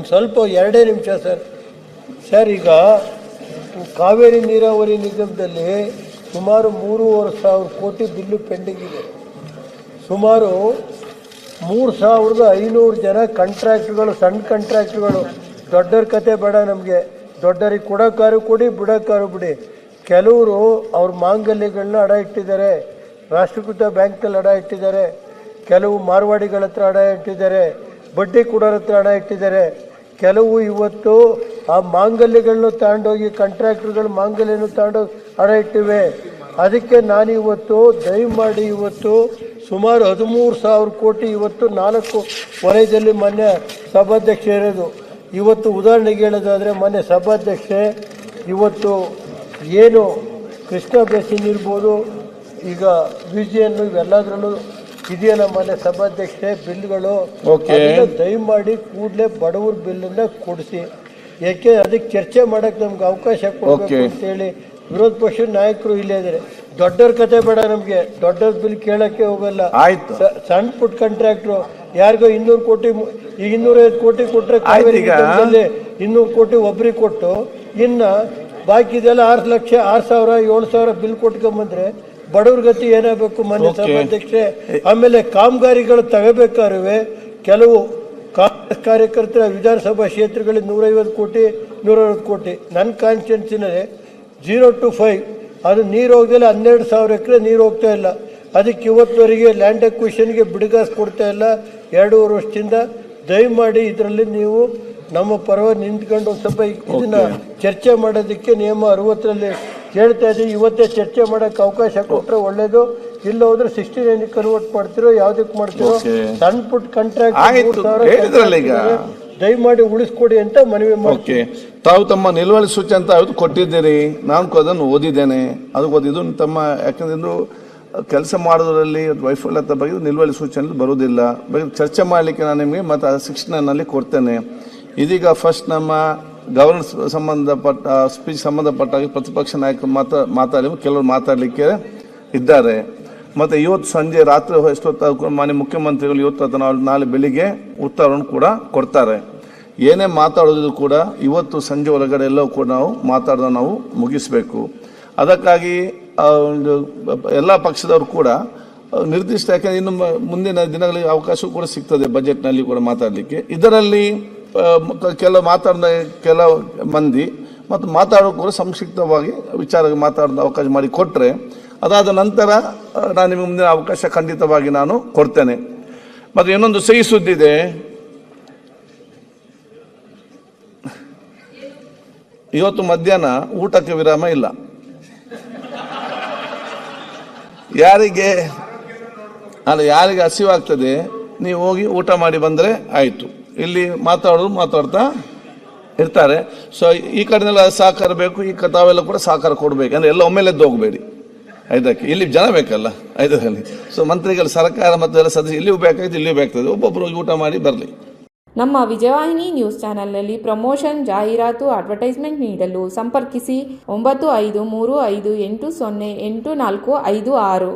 ಒಂದು ಸ್ವಲ್ಪ 2 ನಿಮಿಷ ಸರ್. ಈಗ ಕಾವೇರಿ ನೀರಾವರಿ ನಿಗಮದಲ್ಲಿ ಸುಮಾರು 3,500 ಕೋಟಿ ಬಿಲ್ಲು ಪೆಂಡಿಂಗ್ ಇದೆ. ಸುಮಾರು 3,500 ಜನ ಕಾಂಟ್ರಾಕ್ಟ್ಗಳು, ಸಣ್ಣ ಕಾಂಟ್ರಾಕ್ಟ್ಗಳು. ದೊಡ್ಡವ್ರ ಕತೆ ಬೇಡ ನಮಗೆ, ದೊಡ್ಡರಿಗೆ ಕೊಡೋಕ್ಕಾರು ಕೊಡಿ, ಬಿಡೋಕ್ಕಾರು ಬಿಡಿ. ಕೆಲವರು ಅವ್ರ ಮಾಂಗಲ್ಯಗಳನ್ನ ಅಡ ಇಟ್ಟಿದ್ದಾರೆ, ರಾಷ್ಟ್ರೀಕೃತ ಬ್ಯಾಂಕ್ನಲ್ಲಿ ಅಡ ಇಟ್ಟಿದ್ದಾರೆ, ಕೆಲವು ಮಾರ್ವಾಡಿಗಳ ಹತ್ರ ಅಡ ಇಟ್ಟಿದ್ದಾರೆ, ಬಡ್ಡಿ ಕೊಡೋರ ಹತ್ರ ಅಡ ಇಟ್ಟಿದ್ದಾರೆ. ಕೆಲವು ಇವತ್ತು ಆ ಮಾಂಗಲ್ಯಗಳನ್ನು ತಗೊಂಡೋಗಿ ಕಾಂಟ್ರಾಕ್ಟರ್ಗಳು ಮಾಂಗಲ್ಯನ ತಗೊಂಡೋಗಿ ಅಡ ಇಟ್ಟಿವೆ. ಅದಕ್ಕೆ ನಾನಿವತ್ತು ದಯಮಾಡಿ ಇವತ್ತು ಸುಮಾರು 13,000 ಕೋಟಿ ಇವತ್ತು 4 ವಲಯದಲ್ಲಿ ಮೊನ್ನೆ ಸಭಾಧ್ಯಕ್ಷ ಇರೋದು. ಇವತ್ತು ಉದಾಹರಣೆಗೆ ಹೇಳೋದಾದರೆ ಮೊನ್ನೆ ಸಭಾಧ್ಯಕ್ಷೆ ಇವತ್ತು ಏನು ಕೃಷ್ಣ ಬೇಸಿನ್ ಇರ್ಬೋದು, ಈಗ ವಿಜಿಯನ್ನು ಇವೆಲ್ಲದರಲ್ಲೂ ಇದೆಯಲ್ಲ ಮೊನ್ನೆ ಸಭಾಧ್ಯಕ್ಷೆ ಬಿಲ್ಗಳು. ದಯಮಾಡಿ ಕೂಡಲೇ ಬಡವ್ರ ಬಿಲ್ಲನ್ನ ಕೊಡಿಸಿ. ಯಾಕೆ ಅದಕ್ಕೆ ಚರ್ಚೆ ಮಾಡೋಕ್ಕೆ ನಮ್ಗೆ ಅವಕಾಶ ಕೊಡಬೇಕು ಅಂತೇಳಿ ವಿರೋಧ ಪಕ್ಷದ ನಾಯಕರು ಇಲ್ಲೇ ಇದ್ದಾರೆ. ದೊಡ್ಡವ್ರ ಕತೆ ಬೇಡ ನಮಗೆ, ದೊಡ್ಡವ್ರ ಬಿಲ್ ಕೇಳೋಕ್ಕೆ ಹೋಗಲ್ಲ. ಸಣ್ಣ ಪುಟ್ಟ ಕಾಂಟ್ರಾಕ್ಟ್ರು ಯಾರಿಗೋ 200 ಕೋಟಿ, ಈಗ 250 ಕೋಟಿ ಕೊಟ್ಟರೆ ಕಾವೇರಿ 200 ಕೋಟಿ ಒಬ್ರಿಗೆ ಕೊಟ್ಟು ಇನ್ನು ಬಾಕಿ ಇದೆಲ್ಲ 6 ಲಕ್ಷ 6,000 7,000 ಬಿಲ್ ಕೊಟ್ಕೊಂಬಂದ್ರೆ ಬಡವ್ರ ಗತಿ ಏನಾಗಬೇಕು ಮನೆ ಸಭಾಧ್ಯಕ್ಷೆ. ಆಮೇಲೆ ಕಾಮಗಾರಿಗಳು ತಗೋಬೇಕಾದ್ರೆ ಕೆಲವು ಕಾಂಗ್ರೆಸ್ ಕಾರ್ಯಕರ್ತರ ವಿಧಾನಸಭಾ ಕ್ಷೇತ್ರಗಳಿಗೆ 150 ಕೋಟಿ 160 ಕೋಟಿ. ನನ್ನ ಕಾನ್ಸ್ಟಿಟ್ಯೂನ್ಸಿನಲ್ಲಿ 0 to 5 ಅದು ನೀರು ಹೋಗ್ದಲ್ಲ 12,000 ಎಕರೆ ನೀರು ಹೋಗ್ತಾ ಇಲ್ಲ. ಅದಕ್ಕೆ ಇವತ್ತುವರೆಗೆ ಲ್ಯಾಂಡ್ ಅಕ್ವಿಷನ್ಗೆ ಬಿಡುಗಾಸು ಕೊಡ್ತಾ ಇಲ್ಲ 2.5 ವರ್ಷದಿಂದ. ದಯಮಾಡಿ ಇದರಲ್ಲಿ ನೀವು ನಮ್ಮ ಪರವಾಗಿ ನಿಂತ್ಕೊಂಡು ಒಂದು ಸ್ವಲ್ಪ ಇದನ್ನ ಚರ್ಚೆ ಮಾಡೋದಕ್ಕೆ ನಿಯಮ 60ರಲ್ಲಿ ಕೇಳ್ತಾ ಇದ್ದೀವಿ. ಇವತ್ತೇ ಚರ್ಚೆ ಮಾಡೋಕ್ಕೆ ಅವಕಾಶ ಕೊಟ್ಟರೆ ಒಳ್ಳೇದು. ಇಲ್ಲ ಹೋದ್ರೆ 69 ಕನ್ವರ್ಟ್ ಮಾಡ್ತಿರೋ ಯಾವುದಕ್ಕೆ ಮಾಡ್ತಿರೋ ಸಣ್ಣ ಪುಟ್ಟ ಕಾಂಟ್ರಾಕ್ಟ್ ದಯಮಾಡಿ ಉಳಿಸ್ಕೊಡಿ ಅಂತ ಮನವಿ ಮಾಡ್ತೀವಿ. ತಾವು ತಮ್ಮ ನಿಲುವಳಿ ಸೂಚನೆ ಅಂತ ಕೊಟ್ಟಿದ್ದೀರಿ, ನಾನು ಅದನ್ನು ಓದಿದ್ದೇನೆ. ಅದಕ್ಕೆ ಓದಿದ್ದು ತಮ್ಮ ಯಾಕಂದ್ರೆ ಕೆಲಸ ಮಾಡೋದ್ರಲ್ಲಿ ವೈಫಲ್ಯತೆ ಬಗ್ಗೆ ನಿಲುವಳಿ ಸೂಚನೆ ಬರುವುದಿಲ್ಲ. ಚರ್ಚೆ ಮಾಡಲಿಕ್ಕೆ ನಾನು ನಿಮಗೆ ಮತ್ತು 69ನಲ್ಲಿ ಕೊಡ್ತೇನೆ. ಇದೀಗ ಫಸ್ಟ್ ನಮ್ಮ ಗವರ್ನೆನ್ಸ್ ಸಂಬಂಧಪಟ್ಟ ಸ್ಪೀಚ್ ಸಂಬಂಧಪಟ್ಟಾಗಿ ಪ್ರತಿಪಕ್ಷ ನಾಯಕರು ಮಾತಾಡಿ ಕೆಲವರು ಮಾತಾಡಲಿಕ್ಕೆ ಇದ್ದಾರೆ. ಮತ್ತು ಇವತ್ತು ಸಂಜೆ ರಾತ್ರಿ ಎಷ್ಟೊತ್ತು ಮಾನ್ಯ ಮುಖ್ಯಮಂತ್ರಿಗಳು ಇವತ್ತು ಅಥವಾ ನಾಳೆ ಬೆಳಿಗ್ಗೆ ಉತ್ತರವನ್ನು ಕೂಡ ಕೊಡ್ತಾರೆ. ಏನೇ ಮಾತಾಡೋದು ಕೂಡ ಇವತ್ತು ಸಂಜೆ ಒಳಗಡೆ ಎಲ್ಲವೂ ಕೂಡ ನಾವು ಮುಗಿಸಬೇಕು. ಅದಕ್ಕಾಗಿ ಎಲ್ಲ ಪಕ್ಷದವರು ಕೂಡ ನಿರ್ದಿಷ್ಟ, ಯಾಕೆಂದರೆ ಇನ್ನು ಮುಂದಿನ ದಿನಗಳಿಗೆ ಅವಕಾಶ ಕೂಡ ಸಿಗ್ತದೆ ಬಜೆಟ್ನಲ್ಲಿ ಕೂಡ ಮಾತಾಡಲಿಕ್ಕೆ. ಇದರಲ್ಲಿ ಕೆಲವು ಮಂದಿ ಮತ್ತು ಮಾತಾಡೋಕೆ ಕೂಡ ಸಂಕ್ಷಿಪ್ತವಾಗಿ ವಿಚಾರ ಮಾತಾಡೋ ಅವಕಾಶ ಮಾಡಿ ಕೊಟ್ಟರೆ ಅದಾದ ನಂತರ ನಾನು ನಿಮಗೆ ಮುಂದಿನ ಅವಕಾಶ ಖಂಡಿತವಾಗಿ ನಾನು ಕೊಡ್ತೇನೆ. ಮತ್ತು ಇನ್ನೊಂದು ಸಿಹಿ ಸುದ್ದಿದೆ. ಇವತ್ತು ಮಧ್ಯಾಹ್ನ ಊಟಕ್ಕೆ ವಿರಾಮ ಇಲ್ಲ. ಯಾರಿಗೆ ಹಸಿವಾಗ್ತದೆ ನೀವು ಹೋಗಿ ಊಟ ಮಾಡಿ ಬಂದರೆ ಆಯಿತು. ಇಲ್ಲಿ ಮಾತಾಡ್ತಾ ಇರ್ತಾರೆ. ಸೊ ಈ ಕಡೆನೆಲ್ಲ ಸಹಕಾರ ಬೇಕು, ಈ ತಾವೆಲ್ಲ ಕೂಡ ಸಹಕಾರ ಕೊಡಬೇಕು. ಅಂದರೆ ಎಲ್ಲ ಒಮ್ಮೆಲೆದ್ದು ಹೋಗಬೇಡಿ. ಇದಕ್ಕೆ ಇಲ್ಲಿ ಜನ ಬೇಕಲ್ಲ ಇದರಲ್ಲಿ. ಸೊ ಮಂತ್ರಿಗಳು, ಸರ್ಕಾರ ಮತ್ತು ಎಲ್ಲ ಸದಸ್ಯ ಇಲ್ಲಿಯೂ ಬೇಕಾಯ್ತು, ಇಲ್ಲಿಯೂ ಬೇಕಾಗ್ತದೆ. ಒಬ್ಬೊಬ್ಬರು ಊಟ ಮಾಡಿ ಬರಲಿ. ನಮ್ಮ ವಿಜಯವಾಹಿನಿ ನ್ಯೂಸ್ ಚಾನೆಲ್ನಲ್ಲಿ ಪ್ರಮೋಷನ್, ಜಾಹೀರಾತು, ಅಡ್ವರ್ಟೈಸ್ಮೆಂಟ್ ನೀಡಲು ಸಂಪರ್ಕಿಸಿ 9535808456.